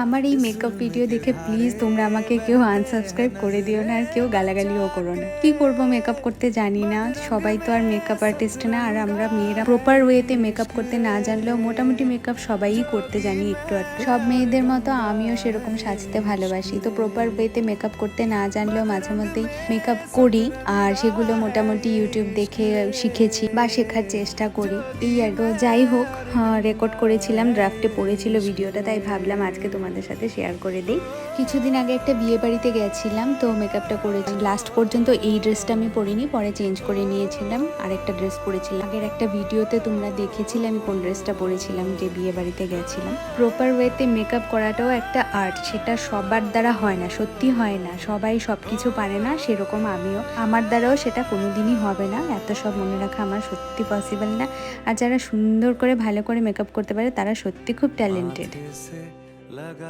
আমার এই makeup video দেখে প্লিজ তোমরা আমাকে কেউ আনসাবস্ক্রাইব করে দিও না, আর কেউ গালাগালিও করো না। কি করব, মেকআপ করতে জানি না, সবাই তো আর মেকআপ আর্টিস্ট না। আর আমরা মেয়েরা প্রপার ওয়েতে মেকআপ করতে না জানলেও মোটামুটি মেকআপ সবাই করতে জানি একটু একটু। সব মেয়েদের মতো আমিও সেরকম সাজতে ভালোবাসি, তো প্রপার ওয়েতে মেকআপ করতে না জানলেও মাঝে মধ্যেই মেকআপ করি, আর সেগুলো মোটামুটি ইউটিউব দেখে শিখেছি বা শেখার চেষ্টা করি। এই আর তো যাই হোক, রেকর্ড করেছিলাম, ড্রাফটে পড়েছিল ভিডিওটা, তাই ভাবলাম আজকে তোমাদের সাথে শেয়ার করে দিই। কিছুদিন আগে একটা বিয়ে বাড়িতে গেছিলাম, তো মেকআপটা করেছি। লাস্ট পর্যন্ত এই ড্রেসটা আমি পরিনি, পরে চেঞ্জ করে নিয়েছিলাম, আরেকটা ড্রেস পরেছিলাম। আগের একটা ভিডিওতে তোমরা দেখেছিলে আমি কোন ড্রেসটা পরেছিলাম যে বিয়ে বাড়িতে গেছিলাম। প্রপার ওয়েতে মেকআপ করাটাও একটা আর্ট, সেটা সবার দ্বারা হয় না, সত্যি হয় না, সবাই সবকিছু পারে না, সেরকম আমিও, আমার দ্বারাও সেটা কোনোদিনই হবে না। এত সব মনে রাখা আমার সত্যি পসিবল না। আর যারা সুন্দর করে ভালো করে মেকআপ করতে পারে তারা সত্যি খুব ট্যালেন্টেড।